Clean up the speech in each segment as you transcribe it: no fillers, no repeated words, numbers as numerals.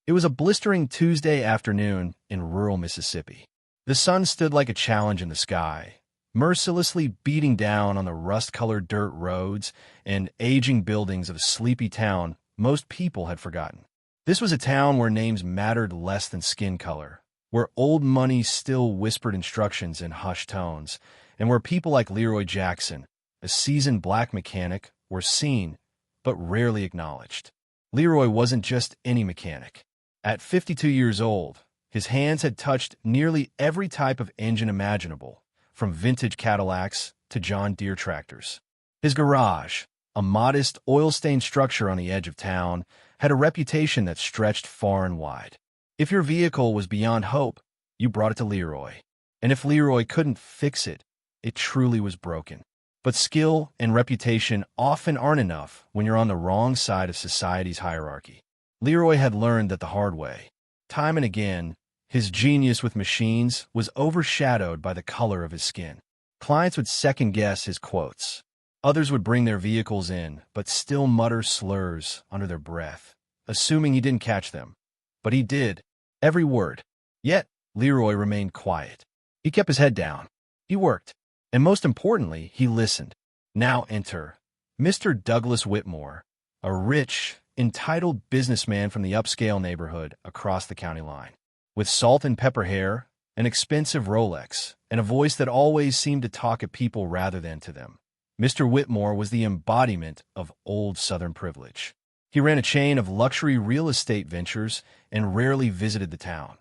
It was a blistering Tuesday afternoon in rural Mississippi. The sun stood like a challenge in the sky, mercilessly beating down on the rust-colored dirt roads and aging buildings of a sleepy town most people had forgotten. This was a town where names mattered less than skin color, where old money still whispered instructions in hushed tones, and where people like Leroy Jackson, a seasoned black mechanic, were seen but rarely acknowledged. Leroy wasn't just any mechanic. At 52 years old, his hands had touched nearly every type of engine imaginable, from vintage Cadillacs to John Deere tractors. His garage, a modest, oil-stained structure on the edge of town, had a reputation that stretched far and wide. If your vehicle was beyond hope, you brought it to Leroy. And if Leroy couldn't fix it, it truly was broken. But skill and reputation often aren't enough when you're on the wrong side of society's hierarchy. Leroy had learned that the hard way. Time and again, his genius with machines was overshadowed by the color of his skin. Clients would second-guess his quotes. Others would bring their vehicles in, but still mutter slurs under their breath, assuming he didn't catch them. But he did, every word. Yet, Leroy remained quiet. He kept his head down. He worked. And most importantly, he listened. Now enter Mr. Douglas Whitmore, a rich, entitled businessman from the upscale neighborhood across the county line. With salt and pepper hair, an expensive Rolex, and a voice that always seemed to talk at people rather than to them, Mr. Whitmore was the embodiment of old Southern privilege. He ran a chain of luxury real estate ventures and rarely visited the town,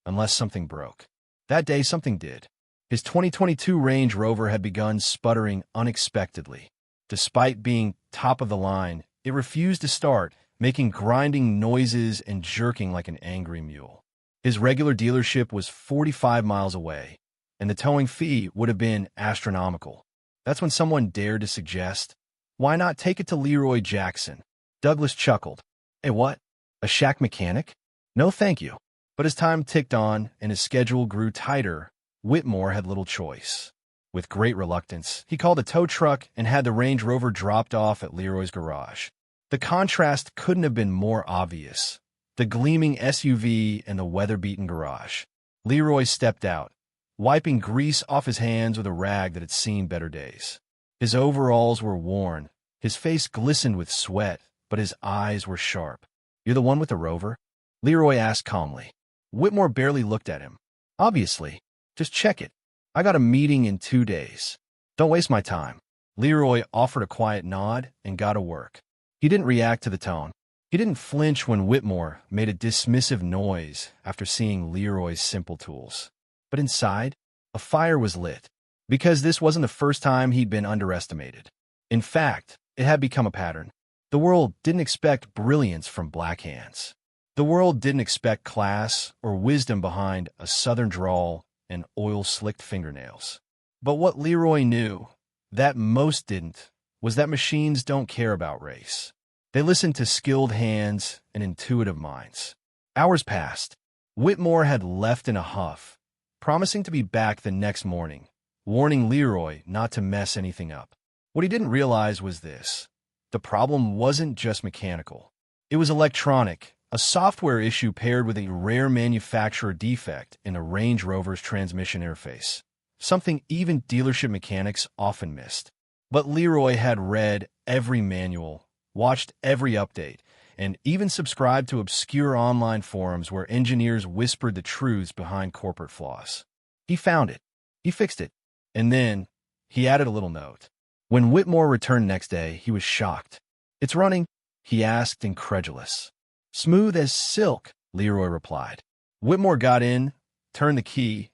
unless something broke. That day, something did. His 2022 Range Rover had begun sputtering unexpectedly. Despite being top of the line, it refused to start, making grinding noises and jerking like an angry mule. His regular dealership was 45 miles away, and the towing fee would have been astronomical. That's when someone dared to suggest, why not take it to Leroy Jackson? Douglas chuckled. Hey, what? A shack mechanic? No, thank you. But as time ticked on and his schedule grew tighter, Whitmore had little choice. With great reluctance, he called a tow truck and had the Range Rover dropped off at Leroy's garage. The contrast couldn't have been more obvious. The gleaming SUV and the weather-beaten garage. Leroy stepped out, wiping grease off his hands with a rag that had seen better days. His overalls were worn, his face glistened with sweat, but his eyes were sharp. "You're the one with the Rover?" Leroy asked calmly. Whitmore barely looked at him. "Obviously. Just check it. I got a meeting in 2 days. Don't waste my time." Leroy offered a quiet nod and got to work. He didn't react to the tone. He didn't flinch when Whitmore made a dismissive noise after seeing Leroy's simple tools. But inside, a fire was lit, because this wasn't the first time he'd been underestimated. In fact, it had become a pattern. The world didn't expect brilliance from black hands. The world didn't expect class or wisdom behind a southern drawl and oil-slicked fingernails. But what Leroy knew, that most didn't, was that machines don't care about race. They listen to skilled hands and intuitive minds. Hours passed. Whitmore had left in a huff, promising to be back the next morning, warning Leroy not to mess anything up. What he didn't realize was this. The problem wasn't just mechanical. It was electronic, a software issue paired with a rare manufacturer defect in the Range Rover's transmission interface, something even dealership mechanics often missed. But Leroy had read every manual, watched every update, and even subscribed to obscure online forums where engineers whispered the truths behind corporate flaws. He found it. He fixed it. And then he added a little note. When Whitmore returned next day, he was shocked. "It's running?" he asked, incredulous. "Smooth as silk," Leroy replied. Whitmore got in, turned the key,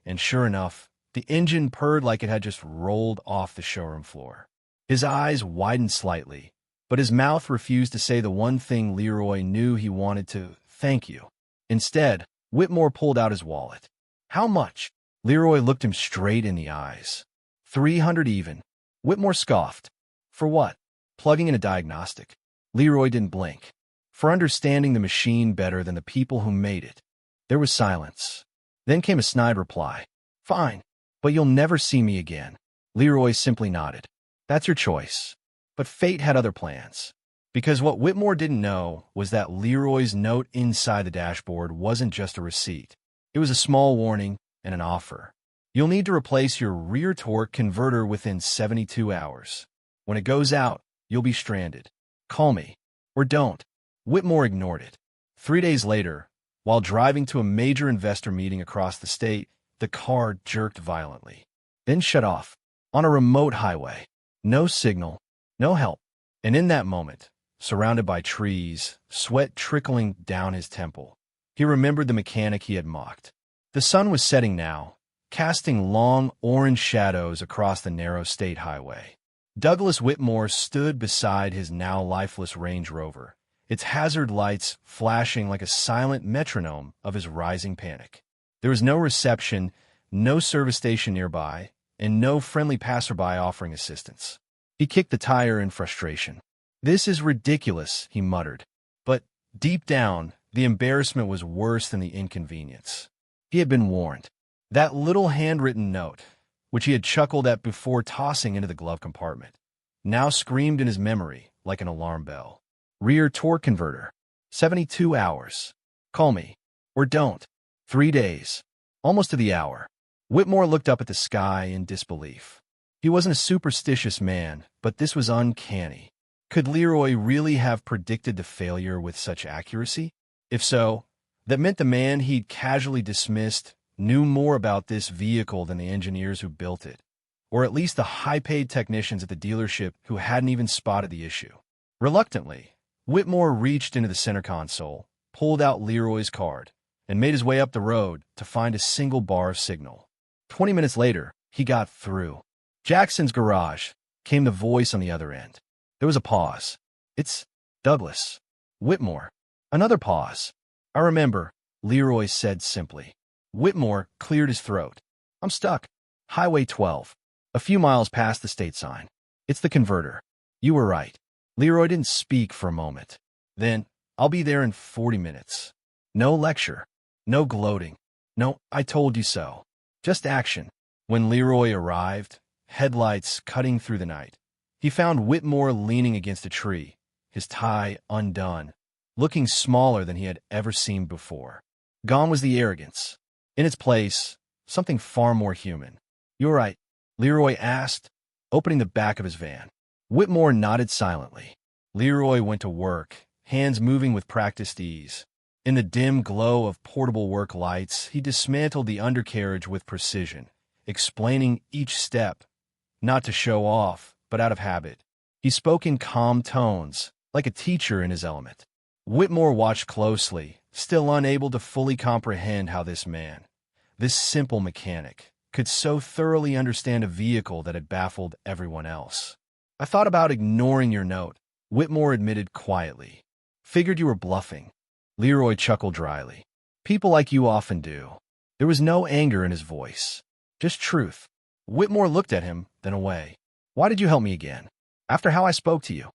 and sure enough, the engine purred like it had just rolled off the showroom floor. His eyes widened slightly, but his mouth refused to say the one thing Leroy knew he wanted to: thank you. Instead, Whitmore pulled out his wallet. "How much?" Leroy looked him straight in the eyes. "300 even." Whitmore scoffed. "For what?" "Plugging in a diagnostic." Leroy didn't blink. "For understanding the machine better than the people who made it." There was silence. Then came a snide reply. "Fine, but you'll never see me again." Leroy simply nodded. "That's your choice." But fate had other plans. Because what Whitmore didn't know was that Leroy's note inside the dashboard wasn't just a receipt. It was a small warning and an offer. You'll need to replace your rear torque converter within 72 hours. When it goes out, you'll be stranded. Call me. Or don't. Whitmore ignored it. 3 days later, while driving to a major investor meeting across the state, the car jerked violently, then shut off. On a remote highway. No signal, no help. And in that moment, surrounded by trees, sweat trickling down his temple, he remembered the mechanic he had mocked. The sun was setting now, casting long orange shadows across the narrow state highway. Douglas Whitmore stood beside his now lifeless Range Rover, its hazard lights flashing like a silent metronome of his rising panic. There was no reception, no service station nearby, and no friendly passerby offering assistance. He kicked the tire in frustration. "This is ridiculous," he muttered. But deep down, the embarrassment was worse than the inconvenience. He had been warned. That little handwritten note, which he had chuckled at before tossing into the glove compartment, now screamed in his memory like an alarm bell. Rear torque converter. 72 hours. Call me. Or don't. 3 days. Almost to the hour. Whitmore looked up at the sky in disbelief. He wasn't a superstitious man, but this was uncanny. Could Leroy really have predicted the failure with such accuracy? If so, that meant the man he'd casually dismissed knew more about this vehicle than the engineers who built it, or at least the high-paid technicians at the dealership who hadn't even spotted the issue. Reluctantly, Whitmore reached into the center console, pulled out Leroy's card, and made his way up the road to find a single bar of signal. 20 minutes later, he got through. "Jackson's garage," came the voice on the other end. There was a pause. "It's Douglas Whitmore." Another pause. "I remember," Leroy said simply. Whitmore cleared his throat. "I'm stuck. Highway 12. A few miles past the state sign. It's the converter. You were right." Leroy didn't speak for a moment. Then, "I'll be there in 40 minutes. No lecture. No gloating. No, I told you so. Just action." When Leroy arrived, headlights cutting through the night, he found Whitmore leaning against a tree, his tie undone, looking smaller than he had ever seemed before. Gone was the arrogance. In its place, something far more human. "You all right?" Leroy asked, opening the back of his van. Whitmore nodded silently. Leroy went to work, hands moving with practiced ease. In the dim glow of portable work lights, he dismantled the undercarriage with precision, explaining each step, not to show off, but out of habit. He spoke in calm tones, like a teacher in his element. Whitmore watched closely, still unable to fully comprehend how this man, this simple mechanic, could so thoroughly understand a vehicle that had baffled everyone else. "I thought about ignoring your note," Whitmore admitted quietly. "Figured you were bluffing." Leroy chuckled dryly. "People like you often do." There was no anger in his voice, just truth. Whitmore looked at him, then away. "Why did you help me again? After how I spoke to you?"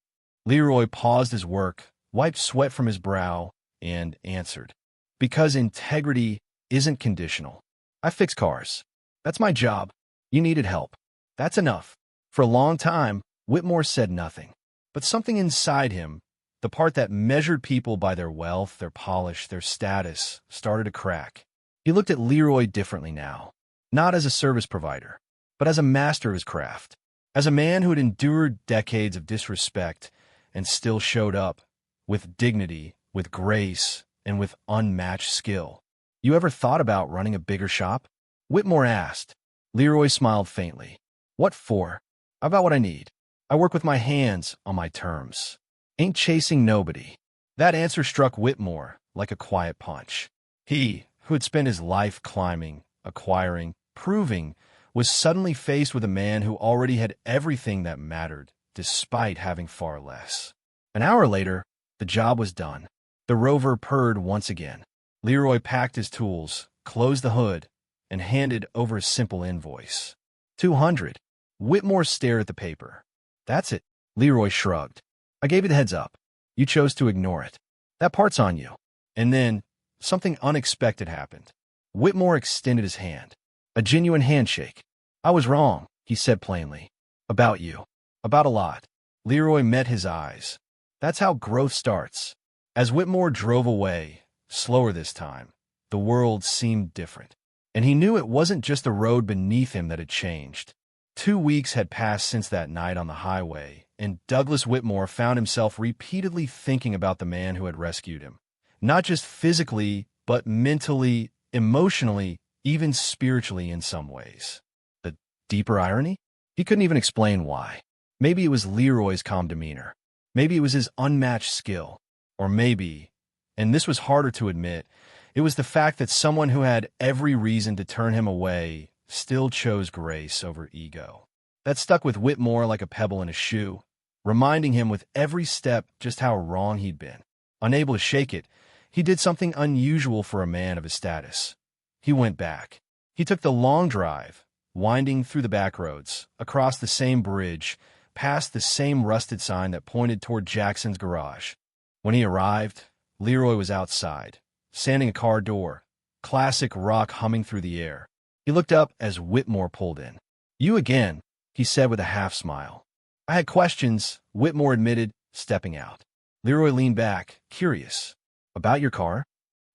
Leroy paused his work, wiped sweat from his brow, and answered. "Because integrity isn't conditional. I fix cars. That's my job. You needed help. That's enough." For a long time, Whitmore said nothing. But something inside him, the part that measured people by their wealth, their polish, their status, started to crack. He looked at Leroy differently now, not as a service provider, but as a master of his craft, as a man who had endured decades of disrespect and still showed up, with dignity, with grace, and with unmatched skill. "You ever thought about running a bigger shop?" Whitmore asked. Leroy smiled faintly. "What for?" "About what I need. I work with my hands on my terms. Ain't chasing nobody." That answer struck Whitmore like a quiet punch. He, who had spent his life climbing, acquiring, proving, was suddenly faced with a man who already had everything that mattered, despite having far less. An hour later, the job was done. The Rover purred once again. Leroy packed his tools, closed the hood, and handed over a simple invoice. 200. Whitmore stared at the paper. "That's it." Leroy shrugged. "I gave you the heads up. You chose to ignore it. That part's on you." And then, something unexpected happened. Whitmore extended his hand. A genuine handshake. "I was wrong," he said plainly. "About you. About a lot." Leroy met his eyes. That's how growth starts. As Whitmore drove away, slower this time, the world seemed different. And he knew it wasn't just the road beneath him that had changed. 2 weeks had passed since that night on the highway, and Douglas Whitmore found himself repeatedly thinking about the man who had rescued him. Not just physically, but mentally, emotionally, even spiritually in some ways. The deeper irony? He couldn't even explain why. Maybe it was Leroy's calm demeanor. Maybe it was his unmatched skill. Or maybe, and this was harder to admit, it was the fact that someone who had every reason to turn him away still chose grace over ego. That stuck with Whitmore like a pebble in a shoe, reminding him with every step just how wrong he'd been. Unable to shake it, he did something unusual for a man of his status. He went back. He took the long drive, winding through the back roads, across the same bridge, past the same rusted sign that pointed toward Jackson's garage. When he arrived, Leroy was outside, sanding a car door, classic rock humming through the air. He looked up as Whitmore pulled in. "You again," he said with a half-smile. "I had questions," Whitmore admitted, stepping out. Leroy leaned back, curious. "About your car?"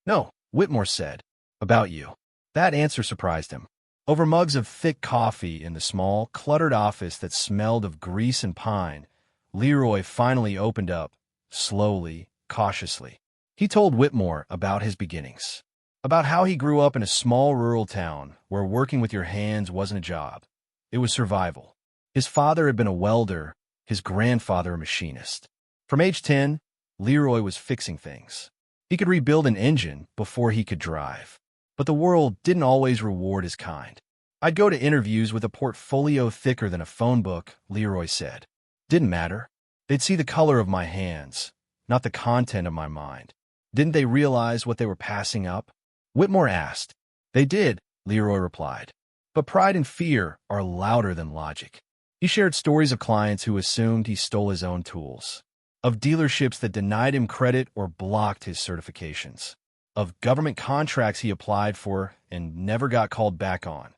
"No," Whitmore said. "About you." That answer surprised him. Over mugs of thick coffee in the small, cluttered office that smelled of grease and pine, Leroy finally opened up, slowly, cautiously. He told Whitmore about his beginnings, about how he grew up in a small rural town where working with your hands wasn't a job. It was survival. His father had been a welder, his grandfather a machinist. From age 10, Leroy was fixing things. He could rebuild an engine before he could drive. But the world didn't always reward his kind. "I'd go to interviews with a portfolio thicker than a phone book," Leroy said. "Didn't matter. They'd see the color of my hands, not the content of my mind. Didn't they realize what they were passing up?" Whitmore asked. "They did," Leroy replied. "But pride and fear are louder than logic." He shared stories of clients who assumed he stole his own tools, of dealerships that denied him credit or blocked his certifications, of government contracts he applied for and never got called back on,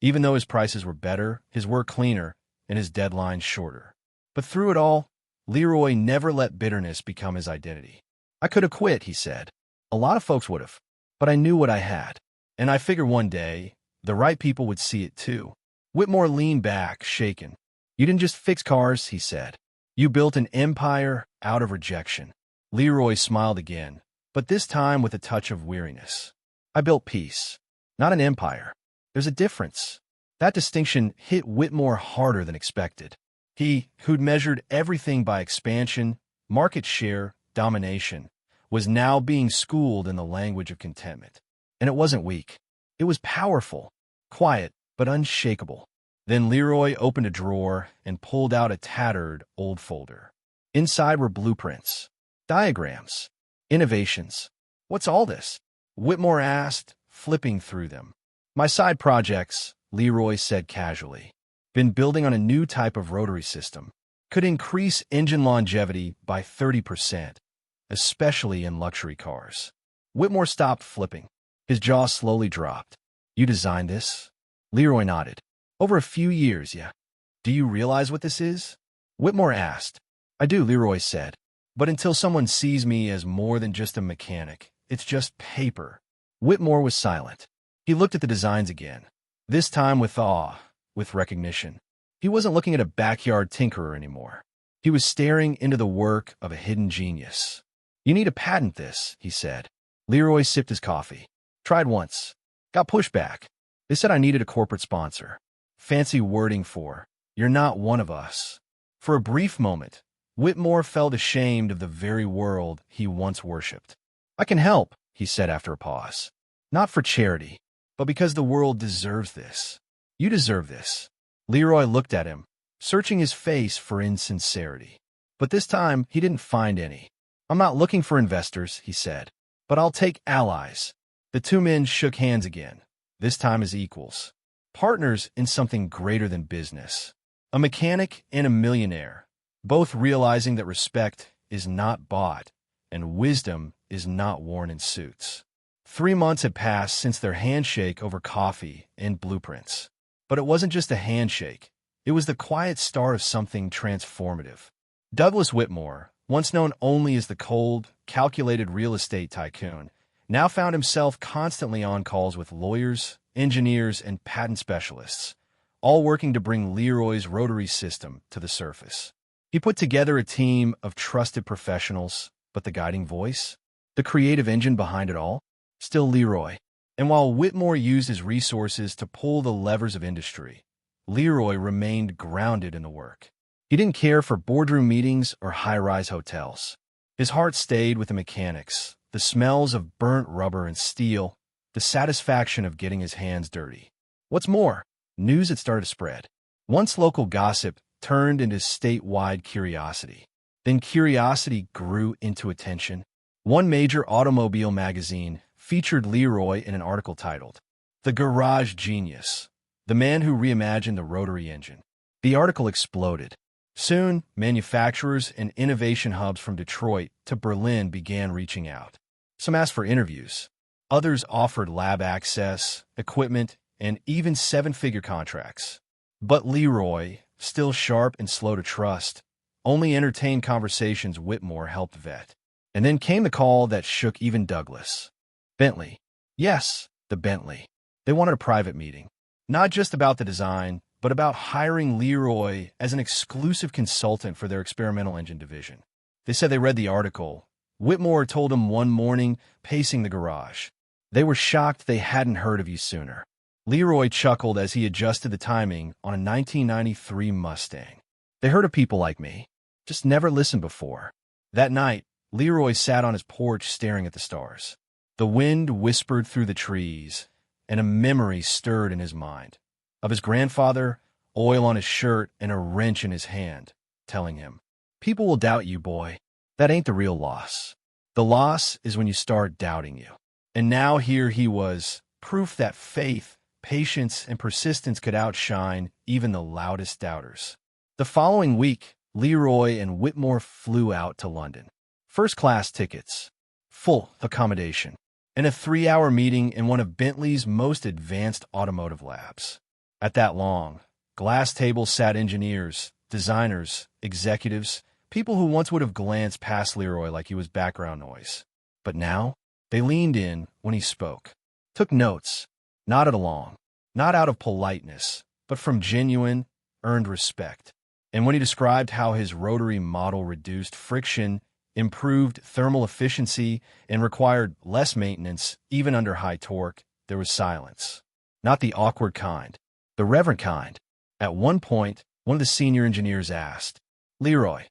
even though his prices were better, his work cleaner, and his deadlines shorter. But through it all, Leroy never let bitterness become his identity. "I could have quit," he said. "A lot of folks would have. But I knew what I had. And I figured one day, the right people would see it too." Whitmore leaned back, shaken. "You didn't just fix cars," he said. "You built an empire out of rejection." Leroy smiled again, but this time with a touch of weariness. "I built peace, not an empire. There's a difference." That distinction hit Whitmore harder than expected. He, who'd measured everything by expansion, market share, domination, was now being schooled in the language of contentment. And it wasn't weak. It was powerful, quiet, but unshakable. Then Leroy opened a drawer and pulled out a tattered, old folder. Inside were blueprints, diagrams, innovations. "What's all this?" Whitmore asked, flipping through them. "My side projects," Leroy said casually. "Been building on a new type of rotary system. Could increase engine longevity by 30%, especially in luxury cars." Whitmore stopped flipping. His jaw slowly dropped. "You designed this?" Leroy nodded. "Over a few years, yeah." "Do you realize what this is?" Whitmore asked. "I do," Leroy said. "But until someone sees me as more than just a mechanic, it's just paper." Whitmore was silent. He looked at the designs again, this time with awe, with recognition. He wasn't looking at a backyard tinkerer anymore. He was staring into the work of a hidden genius. "You need to patent this," he said. Leroy sipped his coffee. "Tried once. Got pushback. They said I needed a corporate sponsor. Fancy wording for, 'You're not one of us.'" For a brief moment, Whitmore felt ashamed of the very world he once worshipped. "I can help," he said after a pause. "Not for charity, but because the world deserves this. You deserve this." Leroy looked at him, searching his face for insincerity. But this time, he didn't find any. "I'm not looking for investors," he said, "but I'll take allies." The two men shook hands again, this time as equals. Partners in something greater than business. A mechanic and a millionaire, both realizing that respect is not bought and wisdom is not worn in suits. 3 months had passed since their handshake over coffee and blueprints. But it wasn't just a handshake. It was the quiet start of something transformative. Douglas Whitmore, once known only as the cold, calculated real estate tycoon, now found himself constantly on calls with lawyers, engineers, and patent specialists, all working to bring Leroy's rotary system to the surface. He put together a team of trusted professionals, but the guiding voice, the creative engine behind it all, still Leroy. And while Whitmore used his resources to pull the levers of industry, Leroy remained grounded in the work. He didn't care for boardroom meetings or high-rise hotels. His heart stayed with the mechanics, the smells of burnt rubber and steel, the satisfaction of getting his hands dirty. What's more, news had started to spread. Once local gossip turned into statewide curiosity. Then curiosity grew into attention. One major automobile magazine featured Leroy in an article titled, "The Garage Genius, the man who reimagined the rotary engine." The article exploded. Soon, manufacturers and innovation hubs from Detroit to Berlin began reaching out. Some asked for interviews. Others offered lab access, equipment, and even seven-figure contracts. But Leroy, still sharp and slow to trust, only entertained conversations Whitmore helped vet. And then came the call that shook even Douglas. Bentley. Yes, the Bentley. They wanted a private meeting. Not just about the design, but about hiring Leroy as an exclusive consultant for their experimental engine division. They said they read the article. Whitmore told them one morning, pacing the garage. They were shocked they hadn't heard of you sooner. Leroy chuckled as he adjusted the timing on a 1993 Mustang. They heard of people like me, just never listened before. That night, Leroy sat on his porch staring at the stars. The wind whispered through the trees, and a memory stirred in his mind. Of his grandfather, oil on his shirt, and a wrench in his hand, telling him, "People will doubt you, boy. That ain't the real loss. The loss is when you start doubting you." And now here he was, proof that faith, patience, and persistence could outshine even the loudest doubters. The following week, Leroy and Whitmore flew out to London. First-class tickets, full accommodation, and a 3-hour meeting in one of Bentley's most advanced automotive labs. At that long, glass table sat engineers, designers, executives, people who once would have glanced past Leroy like he was background noise. But now, they leaned in when he spoke, took notes, nodded along, not out of politeness, but from genuine, earned respect. And when he described how his rotary model reduced friction, improved thermal efficiency, and required less maintenance, even under high torque, there was silence. Not the awkward kind, the reverent kind. At one point, one of the senior engineers asked, "Leroy,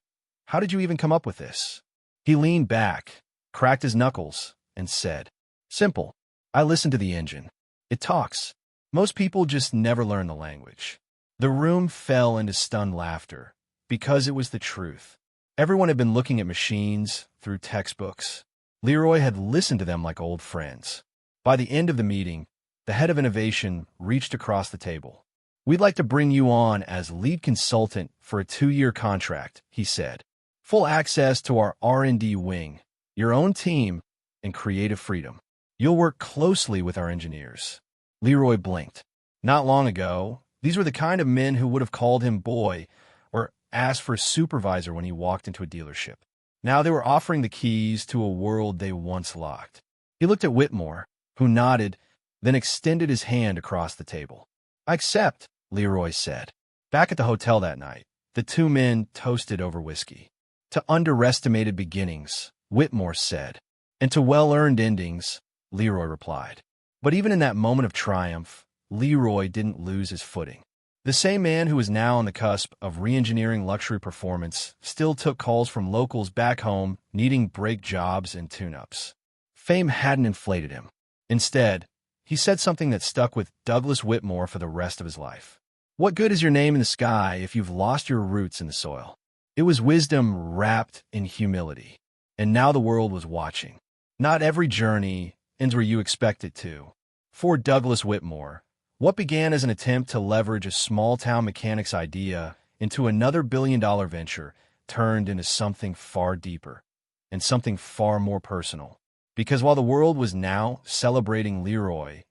how did you even come up with this?" He leaned back, cracked his knuckles, and said, "Simple. I listened to the engine. It talks. Most people just never learn the language." The room fell into stunned laughter, because it was the truth. Everyone had been looking at machines through textbooks. Leroy had listened to them like old friends. By the end of the meeting, the head of innovation reached across the table. "We'd like to bring you on as lead consultant for a 2-year contract," he said. "Full access to our R&D wing, your own team, and creative freedom. You'll work closely with our engineers." Leroy blinked. Not long ago, these were the kind of men who would have called him boy or asked for a supervisor when he walked into a dealership. Now they were offering the keys to a world they once locked. He looked at Whitmore, who nodded, then extended his hand across the table. "I accept," Leroy said. Back at the hotel that night, the two men toasted over whiskey. "To underestimated beginnings," Whitmore said. "And to well-earned endings," Leroy replied. But even in that moment of triumph, Leroy didn't lose his footing. The same man who was now on the cusp of re-engineering luxury performance still took calls from locals back home needing brake jobs and tune-ups. Fame hadn't inflated him. Instead, he said something that stuck with Douglas Whitmore for the rest of his life. "What good is your name in the sky if you've lost your roots in the soil?" It was wisdom wrapped in humility. And now the world was watching. Not every journey ends where you expect it to. For Douglas Whitmore, what began as an attempt to leverage a small-town mechanic's idea into another billion-dollar venture turned into something far deeper and something far more personal. Because while the world was now celebrating Leroy,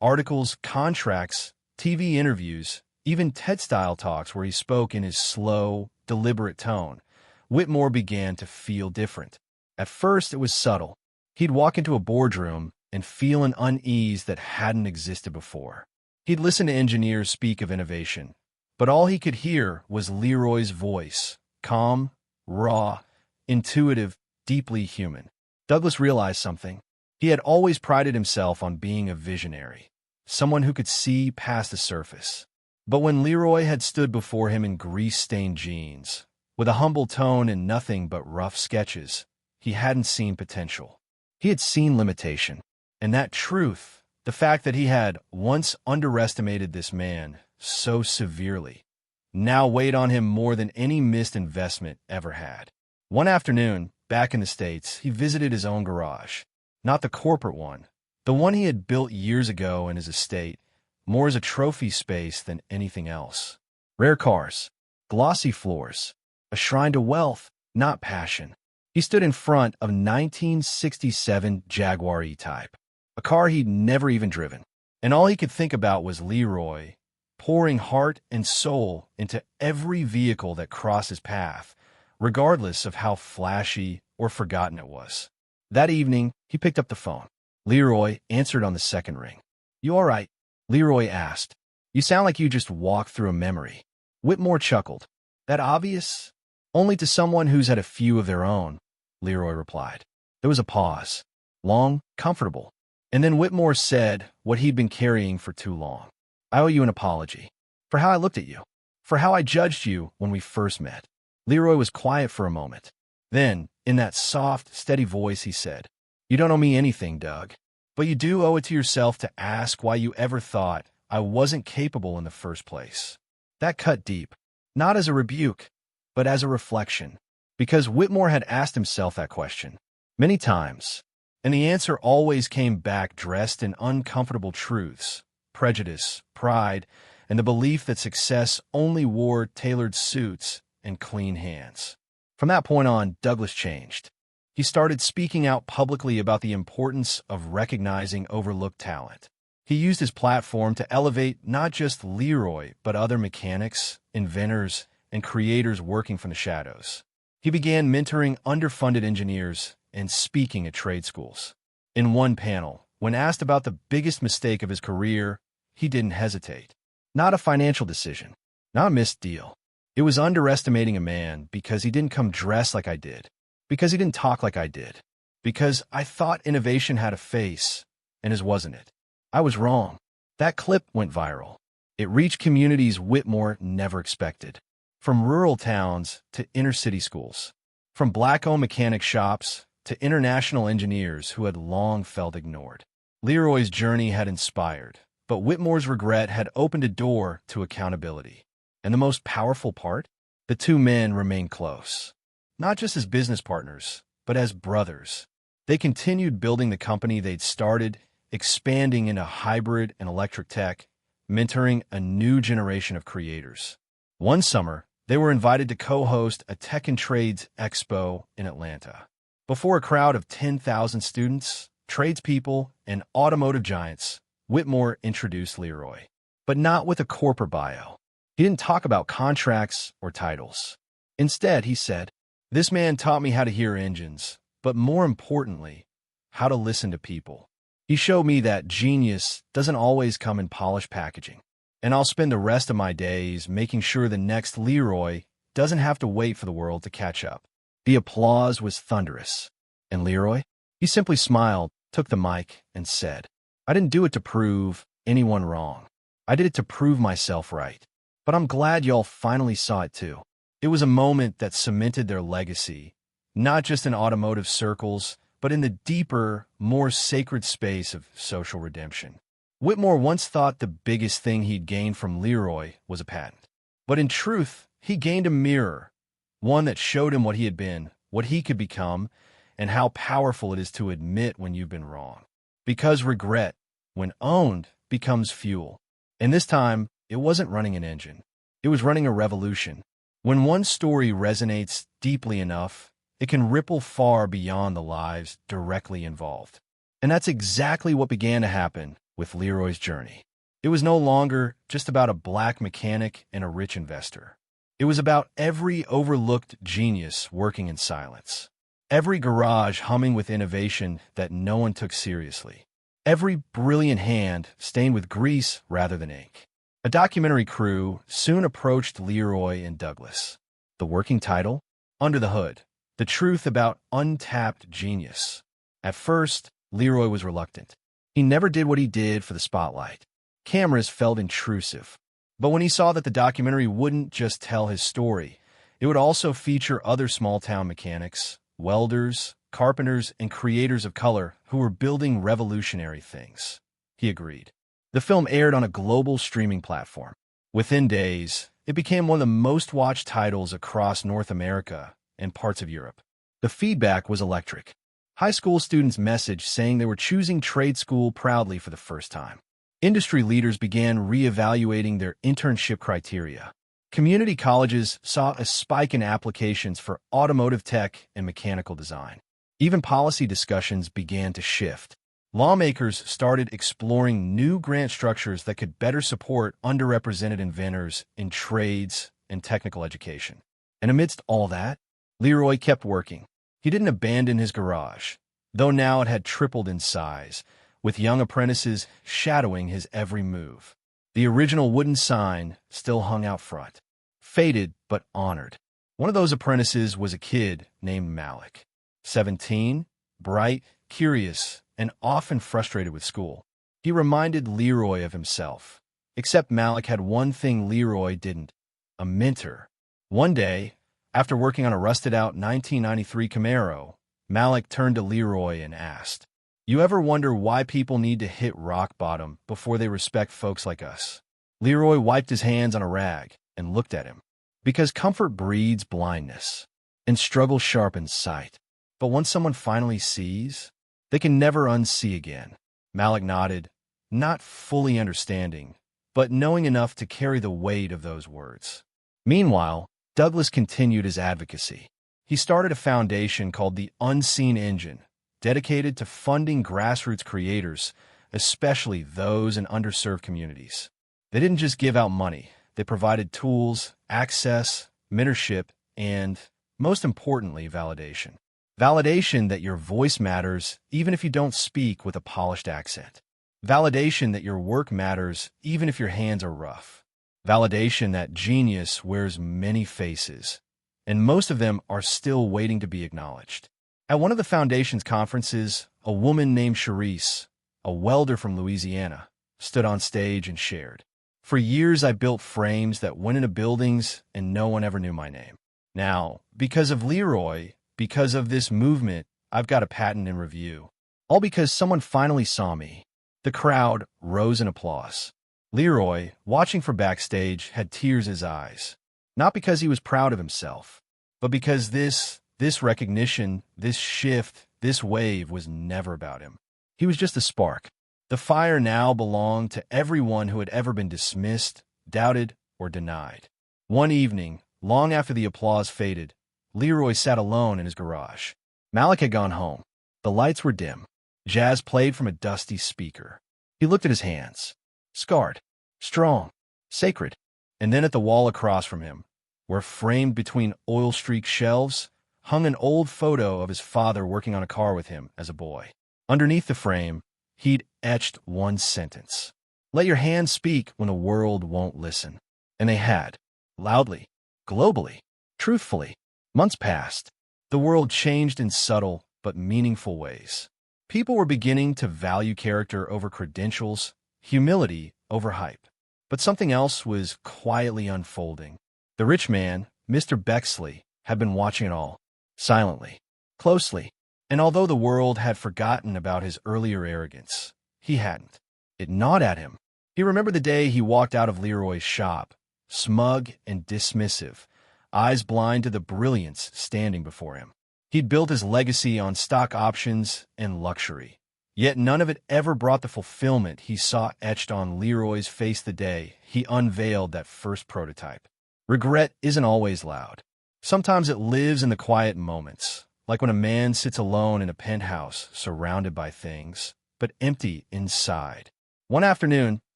articles, contracts, TV interviews, even TED-style talks where he spoke in his slow, deliberate tone, Whitmore began to feel different. At first, it was subtle. He'd walk into a boardroom and feel an unease that hadn't existed before. He'd listen to engineers speak of innovation, but all he could hear was Leroy's voice, calm, raw, intuitive, deeply human. Douglas realized something. He had always prided himself on being a visionary, someone who could see past the surface. But when Leroy had stood before him in grease-stained jeans, with a humble tone and nothing but rough sketches, he hadn't seen potential. He had seen limitation. And that truth, the fact that he had once underestimated this man so severely, now weighed on him more than any missed investment ever had. One afternoon, back in the States, he visited his own garage. Not the corporate one, the one he had built years ago in his estate, more as a trophy space than anything else. Rare cars, glossy floors, a shrine to wealth, not passion. He stood in front of 1967 Jaguar E-Type, a car he'd never even driven. And all he could think about was Leroy, pouring heart and soul into every vehicle that crossed his path, regardless of how flashy or forgotten it was. That evening, he picked up the phone. Leroy answered on the second ring. "You all right?" Leroy asked. "You sound like you just walked through a memory." Whitmore chuckled. "That obvious?" "Only to someone who's had a few of their own," Leroy replied. There was a pause. Long, comfortable. And then Whitmore said what he'd been carrying for too long. "I owe you an apology. For how I looked at you. For how I judged you when we first met." Leroy was quiet for a moment. Then, in that soft, steady voice, he said, "You don't owe me anything, Doug. But you do owe it to yourself to ask why you ever thought I wasn't capable in the first place." That cut deep. Not as a rebuke, but as a reflection. Because Whitmore had asked himself that question many times, and the answer always came back dressed in uncomfortable truths, prejudice, pride, and the belief that success only wore tailored suits and clean hands. From that point on, Douglas changed. He started speaking out publicly about the importance of recognizing overlooked talent. He used his platform to elevate not just Leroy, but other mechanics, inventors, and creators working from the shadows. He began mentoring underfunded engineers and speaking at trade schools. In one panel, when asked about the biggest mistake of his career, he didn't hesitate. Not a financial decision, not a missed deal. It was underestimating a man because he didn't come dressed like I did, because he didn't talk like I did, because I thought innovation had a face, and his wasn't it. I was wrong. That clip went viral. It reached communities Whitmore never expected. From rural towns to inner-city schools. From black-owned mechanic shops to international engineers who had long felt ignored. Leroy's journey had inspired, but Whitmore's regret had opened a door to accountability. And the most powerful part? The two men remained close. Not just as business partners, but as brothers. They continued building the company they'd started, expanding into hybrid and electric tech, mentoring a new generation of creators. One summer, they were invited to co-host a Tech and Trades Expo in Atlanta. Before a crowd of 10,000 students, tradespeople, and automotive giants, Whitmore introduced Leroy. But not with a corporate bio. He didn't talk about contracts or titles. Instead, he said, "This man taught me how to hear engines, but more importantly, how to listen to people. He showed me that genius doesn't always come in polished packaging. And I'll spend the rest of my days making sure the next Leroy doesn't have to wait for the world to catch up." The applause was thunderous. And Leroy? He simply smiled, took the mic, and said, "I didn't do it to prove anyone wrong. I did it to prove myself right. But I'm glad y'all finally saw it too." It was a moment that cemented their legacy, not just in automotive circles, but in the deeper, more sacred space of social redemption. Whitmore once thought the biggest thing he'd gained from Leroy was a patent. But in truth, he gained a mirror, one that showed him what he had been, what he could become, and how powerful it is to admit when you've been wrong. Because regret, when owned, becomes fuel. And this time, it wasn't running an engine. It was running a revolution. When one story resonates deeply enough, it can ripple far beyond the lives directly involved. And that's exactly what began to happen with Leroy's journey. It was no longer just about a black mechanic and a rich investor. It was about every overlooked genius working in silence. Every garage humming with innovation that no one took seriously. Every brilliant hand stained with grease rather than ink. A documentary crew soon approached Leroy and Douglas. The working title? Under the Hood. The truth about untapped genius. At first, Leroy was reluctant. He never did what he did for the spotlight. Cameras felt intrusive. But when he saw that the documentary wouldn't just tell his story, it would also feature other small-town mechanics, welders, carpenters, and creators of color who were building revolutionary things, he agreed. The film aired on a global streaming platform. Within days, it became one of the most watched titles across North America and parts of Europe. The feedback was electric. High school students messaged saying they were choosing trade school proudly for the first time. Industry leaders began re-evaluating their internship criteria. Community colleges saw a spike in applications for automotive tech and mechanical design. Even policy discussions began to shift. Lawmakers started exploring new grant structures that could better support underrepresented inventors in trades and technical education. And amidst all that, Leroy kept working. He didn't abandon his garage, though now it had tripled in size, with young apprentices shadowing his every move. The original wooden sign still hung out front, faded but honored. One of those apprentices was a kid named Malik. 17, bright, curious, and often frustrated with school. He reminded Leroy of himself. Except Malik had one thing Leroy didn't: a mentor. One day, after working on a rusted-out 1993 Camaro, Malik turned to Leroy and asked, "You ever wonder why people need to hit rock bottom before they respect folks like us?" Leroy wiped his hands on a rag and looked at him. Because comfort breeds blindness, and struggle sharpens sight. But once someone finally sees, they can never unsee again. Malik nodded, not fully understanding, but knowing enough to carry the weight of those words. Meanwhile, Douglas continued his advocacy. He started a foundation called the Unseen Engine, dedicated to funding grassroots creators, especially those in underserved communities. They didn't just give out money. They provided tools, access, mentorship, and, most importantly, validation. Validation that your voice matters even if you don't speak with a polished accent. Validation that your work matters even if your hands are rough. Validation that genius wears many faces, and most of them are still waiting to be acknowledged. At one of the foundation's conferences, a woman named Charisse, a welder from Louisiana, stood on stage and shared, "For years I built frames that went into buildings and no one ever knew my name. Now, because of Leroy, because of this movement, I've got a patent in review. All because someone finally saw me." The crowd rose in applause. Leroy, watching from backstage, had tears in his eyes. Not because he was proud of himself, but because this recognition, this shift, this wave was never about him. He was just a spark. The fire now belonged to everyone who had ever been dismissed, doubted, or denied. One evening, long after the applause faded, Leroy sat alone in his garage. Malik had gone home. The lights were dim. Jazz played from a dusty speaker. He looked at his hands. Scarred, strong, sacred. And then at the wall across from him, where framed between oil-streaked shelves, hung an old photo of his father working on a car with him as a boy. Underneath the frame, he'd etched one sentence: "Let your hands speak when the world won't listen." And they had. Loudly, globally, truthfully. Months passed. The world changed in subtle but meaningful ways. People were beginning to value character over credentials, humility over hype. But something else was quietly unfolding. The rich man, Mr. Bexley, had been watching it all, silently, closely. And although the world had forgotten about his earlier arrogance, he hadn't. It gnawed at him. He remembered the day he walked out of Leroy's shop, smug and dismissive, eyes blind to the brilliance standing before him. He'd built his legacy on stock options and luxury, yet none of it ever brought the fulfillment he saw etched on Leroy's face the day he unveiled that first prototype. Regret isn't always loud. Sometimes it lives in the quiet moments, like when a man sits alone in a penthouse surrounded by things, but empty inside. One afternoon,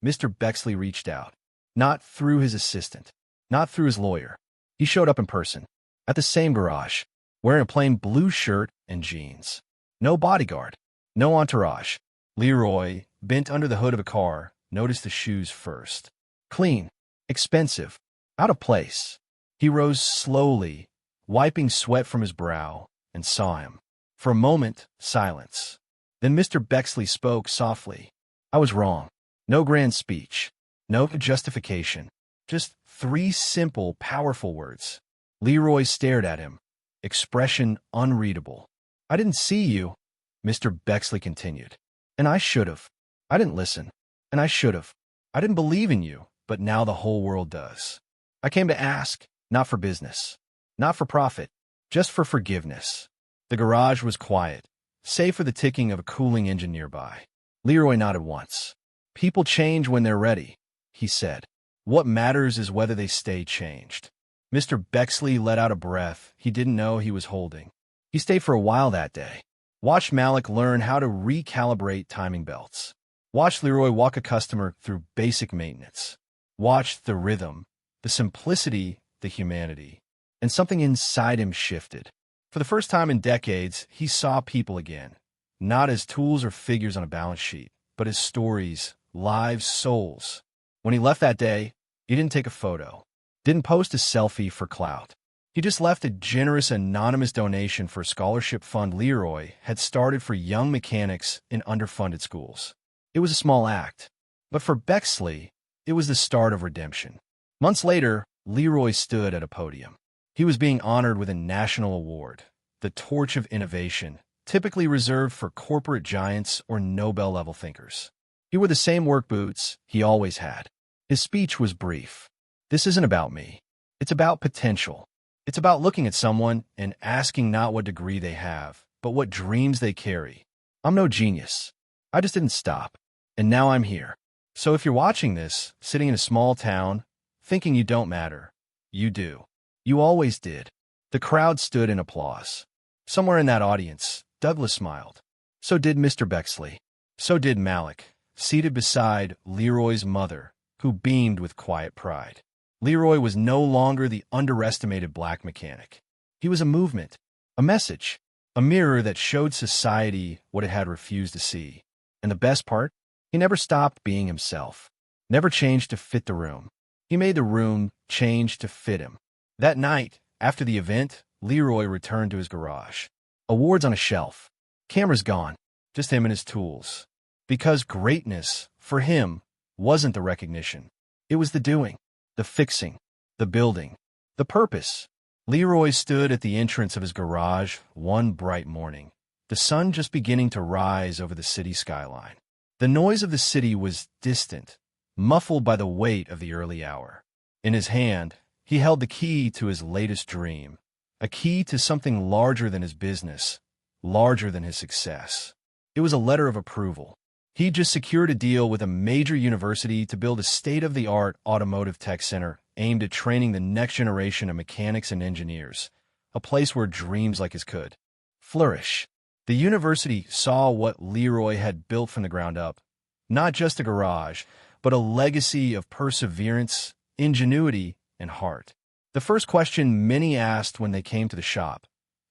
Mr. Bexley reached out, not through his assistant, not through his lawyer, He showed up in person, at the same garage, wearing a plain blue shirt and jeans. No bodyguard, no entourage. Leroy, bent under the hood of a car, noticed the shoes first. Clean, expensive, out of place. He rose slowly, wiping sweat from his brow, and saw him. For a moment, silence. Then Mr. Bexley spoke softly. I was wrong. No grand speech. No justification. Just 3 simple, powerful words. Leroy stared at him, expression unreadable. I didn't see you, Mr. Bexley continued. And I should have. I didn't listen. And I should have. I didn't believe in you, but now the whole world does. I came to ask, not for business, not for profit, just for forgiveness. The garage was quiet, save for the ticking of a cooling engine nearby. Leroy nodded once. People change when they're ready, he said. What matters is whether they stay changed. Mr. Bexley let out a breath he didn't know he was holding. He stayed for a while that day. Watched Malik learn how to recalibrate timing belts. Watched Leroy walk a customer through basic maintenance. Watched the rhythm, the simplicity, the humanity. And something inside him shifted. For the first time in decades, he saw people again, not as tools or figures on a balance sheet, but as stories, lives, souls. When he left that day, he didn't take a photo, didn't post a selfie for clout. He just left a generous anonymous donation for a scholarship fund Leroy had started for young mechanics in underfunded schools. It was a small act, but for Bexley, it was the start of redemption. Months later, Leroy stood at a podium. He was being honored with a national award, the Torch of Innovation, typically reserved for corporate giants or Nobel-level thinkers. He wore the same work boots he always had. His speech was brief. This isn't about me. It's about potential. It's about looking at someone and asking not what degree they have, but what dreams they carry. I'm no genius. I just didn't stop. And now I'm here. So if you're watching this, sitting in a small town, thinking you don't matter, you do. You always did. The crowd stood in applause. Somewhere in that audience, Douglas smiled. So did Mr. Bexley. So did Malik, seated beside Leroy's mother, who beamed with quiet pride. Leroy was no longer the underestimated black mechanic. He was a movement, a message, a mirror that showed society what it had refused to see. And the best part? He never stopped being himself, never changed to fit the room. He made the room change to fit him. That night, after the event, Leroy returned to his garage. Awards on a shelf. Cameras gone. Just him and his tools. Because greatness, for him, wasn't the recognition. It was the doing, the fixing, the building, the purpose. Leroy stood at the entrance of his garage one bright morning, the sun just beginning to rise over the city skyline. The noise of the city was distant, muffled by the weight of the early hour. In his hand, he held the key to his latest dream, a key to something larger than his business, larger than his success. It was a letter of approval. He just secured a deal with a major university to build a state-of-the-art automotive tech center aimed at training the next generation of mechanics and engineers, a place where dreams like his could flourish. The university saw what Leroy had built from the ground up, not just a garage, but a legacy of perseverance, ingenuity, and heart. The first question many asked when they came to the shop,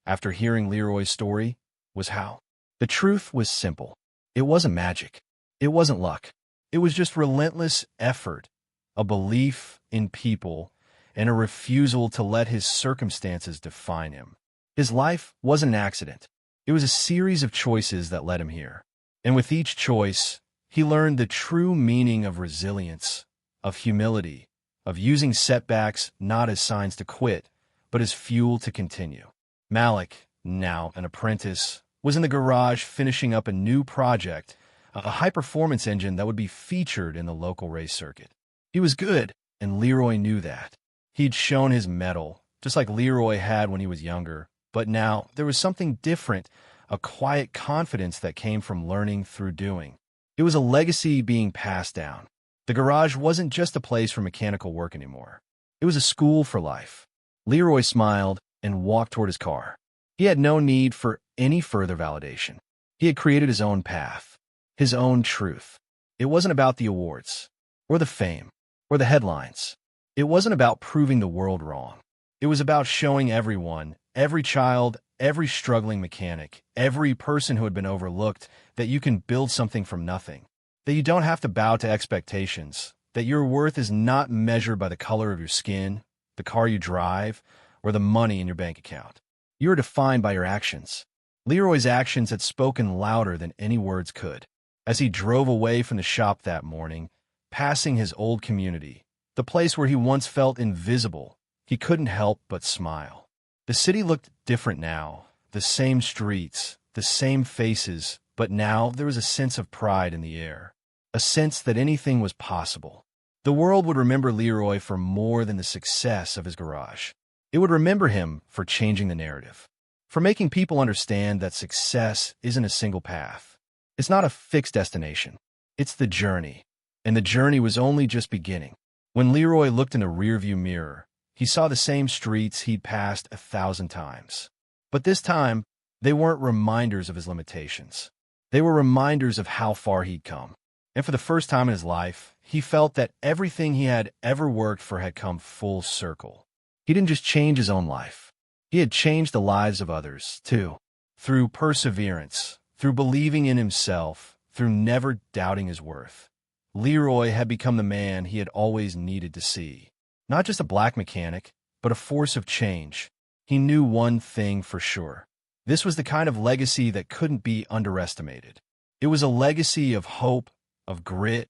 after hearing Leroy's story, was how. The truth was simple. It wasn't magic. It wasn't luck. It was just relentless effort, a belief in people, and a refusal to let his circumstances define him. His life wasn't an accident. It was a series of choices that led him here. And with each choice, he learned the true meaning of resilience, of humility, of using setbacks not as signs to quit, but as fuel to continue. Malik, now an apprentice, was in the garage finishing up a new project, a high-performance engine that would be featured in the local race circuit. He was good, and Leroy knew that. He'd shown his mettle, just like Leroy had when he was younger, but now there was something different, a quiet confidence that came from learning through doing. It was a legacy being passed down. The garage wasn't just a place for mechanical work anymore. It was a school for life. Leroy smiled and walked toward his car. He had no need for any further validation. He had created his own path, his own truth. It wasn't about the awards, or the fame, or the headlines. It wasn't about proving the world wrong. It was about showing everyone, every child, every struggling mechanic, every person who had been overlooked, that you can build something from nothing, that you don't have to bow to expectations, that your worth is not measured by the color of your skin, the car you drive, or the money in your bank account. You are defined by your actions. Leroy's actions had spoken louder than any words could. As he drove away from the shop that morning, passing his old community, the place where he once felt invisible, he couldn't help but smile. The city looked different now, the same streets, the same faces, but now there was a sense of pride in the air, a sense that anything was possible. The world would remember Leroy for more than the success of his garage. It would remember him for changing the narrative, for making people understand that success isn't a single path. It's not a fixed destination. It's the journey, and the journey was only just beginning. When Leroy looked in the rearview mirror, he saw the same streets he'd passed 1,000 times. But this time, they weren't reminders of his limitations. They were reminders of how far he'd come. And for the first time in his life, he felt that everything he had ever worked for had come full circle. He didn't just change his own life. He had changed the lives of others, too. Through perseverance, through believing in himself, through never doubting his worth. Leroy had become the man he had always needed to see. Not just a black mechanic, but a force of change. He knew one thing for sure. This was the kind of legacy that couldn't be underestimated. It was a legacy of hope, of grit,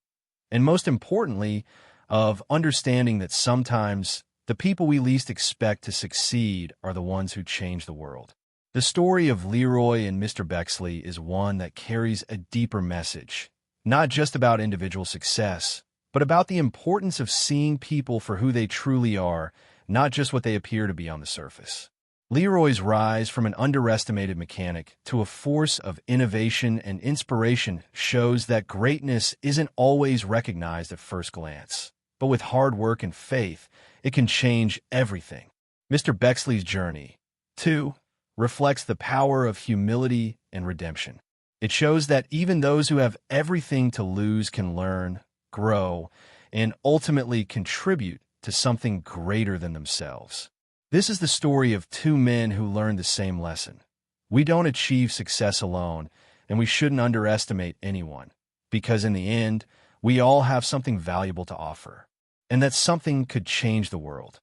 and most importantly, of understanding that sometimes the people we least expect to succeed are the ones who change the world. The story of Leroy and Mr. Bexley is one that carries a deeper message, not just about individual success, but about the importance of seeing people for who they truly are, not just what they appear to be on the surface. Leroy's rise from an underestimated mechanic to a force of innovation and inspiration shows that greatness isn't always recognized at first glance, but with hard work and faith, it can change everything. Mr. Bexley's journey, too, reflects the power of humility and redemption. It shows that even those who have everything to lose can learn, grow, and ultimately contribute to something greater than themselves. This is the story of two men who learned the same lesson. We don't achieve success alone, and we shouldn't underestimate anyone, because in the end, we all have something valuable to offer, and that something could change the world.